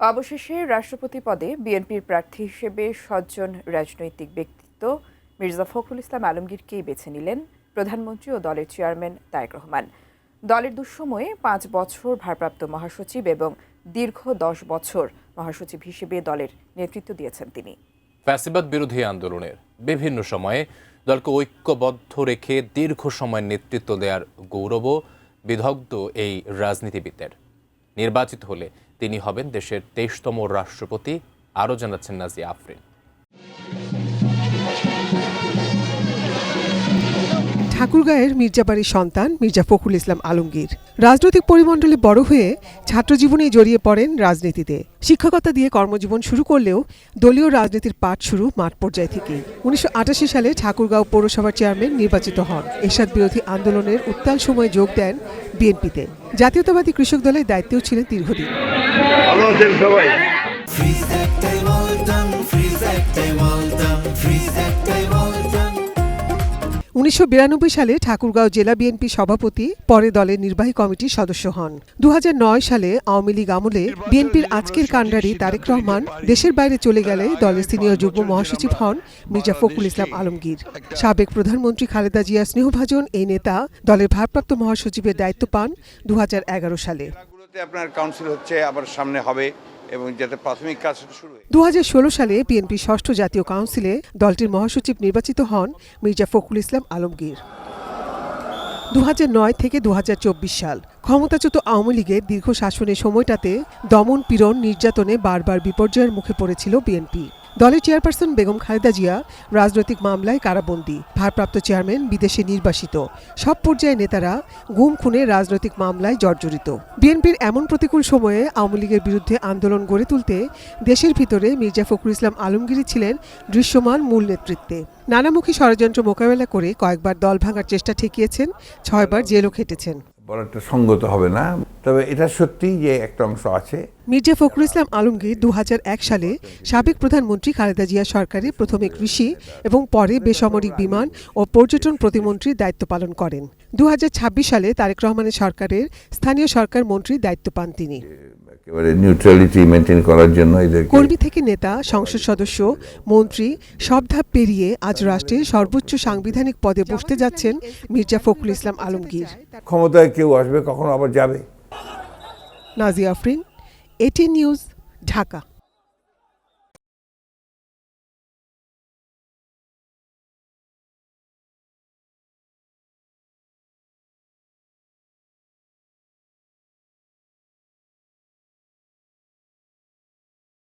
অবশেষে রাষ্ট্রপতি পদে বিএনপির প্রার্থী হিসেবে ৭ জন রাজনৈতিক ব্যক্তিত্ব মির্জা ফখরুল ইসলাম আলমগীরকেই বেছে নিলেন প্রধানমন্ত্রী ও দলের চেয়ারম্যান তারেক রহমান। দলের দুঃসময়ে ৫ বছর ভারপ্রাপ্ত মহাসচিব এবং দীর্ঘ ১০ বছর মহাসচিব হিসেবে দলের নেতৃত্ব দিয়েছেন তিনি। ফ্যাসিবাদ বিরোধী আন্দোলনের বিভিন্ন সময়ে দলকে ঐক্যবদ্ধ রেখে দীর্ঘ সময় নেতৃত্ব দেওয়ার গৌরবও বিদগ্ধ এই রাজনীতিবিদদের। নির্বাচিত হলে তিনি হবেন দেশের ২৩তম রাষ্ট্রপতি, আরও জানাচ্ছেন নাজিয়া আফরিন। ঠাকুরগাঁয়ের মির্জাবাড়ির সন্তান মির্জা ফখরুল ইসলাম আলমগীর রাজনৈতিক পরিমণ্ডলে বড় হয়ে ছাত্রজীবনেই জড়িয়ে পড়েন রাজনীতিতে। শিক্ষকতা দিয়ে কর্মজীবন শুরু করলেও দলীয় রাজনীতির পাঠ শুরু মাঠ পর্যায় থেকেই। ১৯৮৮ সালে ঠাকুরগাঁও পৌরসভার চেয়ারম্যান নির্বাচিত হন। এরশাদ বিরোধী আন্দোলনের উত্তাল সময়ে যোগ দেন বিএনপিতে। জাতীয়তাবাদী কৃষক দলের দায়িত্বেও ছিলেন দীর্ঘদিন। ১৯৯২ সালে ঠাকুরগাঁও জেলা বিএনপি সভাপতি, পরে দলের নির্বাহী কমিটির সদস্য হন। ২০০৯ সালে আওয়ামী লীগ আমলে বিএনপির আজকের কাণ্ডারি তারেক রহমান দেশের বাইরে চলে গেলে দলের সিনিয়র যুগ্ম মহাসচিব হন মির্জা ফখরুল ইসলাম আলমগীর। সাবেক প্রধানমন্ত্রী খালেদা জিয়ার স্নেহভাজন এই নেতা দলের ভারপ্রাপ্ত মহাসচিবের দায়িত্ব পান ২০১১ সালে। আপনার কাউন্সিল হচ্ছে, আবার সামনে হবে এবং যাতে প্রাথমিক কাজ শুরু হয়। ২০১৬ সালে বিএনপির ষষ্ঠ জাতীয় কাউন্সিলে দলটির মহাসচিব নির্বাচিত হন মির্জা ফখরুল ইসলাম আলমগীর। ২০০৯ থেকে ২০২৪ সাল ক্ষমতাচ্যুত আওয়ামী লীগের দীর্ঘ শাসনের সময়টাতে দমন পীড়ন নির্যাতনে বারবার বিপর্যয়ের মুখে পড়েছিল বিএনপি। দলের চেয়ারপারসন বেগম খালেদা জিয়া রাজনৈতিক মামলায় কারাবন্দী, ভারপ্রাপ্ত চেয়ারম্যান বিদেশে নির্বাসিত, সব পর্যায়ে নেতারা গুম খুনে রাজনৈতিক মামলায় জর্জরিত। বিএনপির এমন প্রতিকূল সময়ে আওয়ামী লীগের বিরুদ্ধে আন্দোলন গড়ে তুলতে দেশের ভিতরে মির্জা ফখরুল ইসলাম আলমগীরই ছিলেন দৃশ্যমান মূল নেতৃত্বে। নানামুখী ষড়যন্ত্র মোকাবেলা করে কয়েকবার দল ভাঙার চেষ্টা ঠেকিয়েছেন, ৬ বার জেলও খেটেছেন। বলাটা সঙ্গত হবে না, তবে এটা সত্যি যে একটা অংশ আছে। মির্জা ফখরুল ইসলাম আলমগীর ২০০১ সালে সাবেক প্রধানমন্ত্রী খালেদা জিয়া সরকারে প্রথমে কৃষি এবং পরে বেসামরিক বিমান ও পর্যটন প্রতিমন্ত্রীর দায়িত্ব পালন করেন। ২০২৬ সালে তারেক রহমানের সরকারের স্থানীয় সরকার মন্ত্রীর দায়িত্ব পান তিনি। নিউট্রালিটি মেইনটেইন করার জন্য কর্মী থেকে নেতা, সংসদ সদস্য, মন্ত্রী সব ধাপ পেরিয়ে আজ রাষ্ট্রের সর্বোচ্চ সাংবিধানিক পদে বসতে যাচ্ছেন মির্জা ফখরুল ইসলাম আলমগীর। ক্ষমতায় কেউ আসবে, কখনো আবার যাবে। Nazia Afrin, ATN news, Dhaka.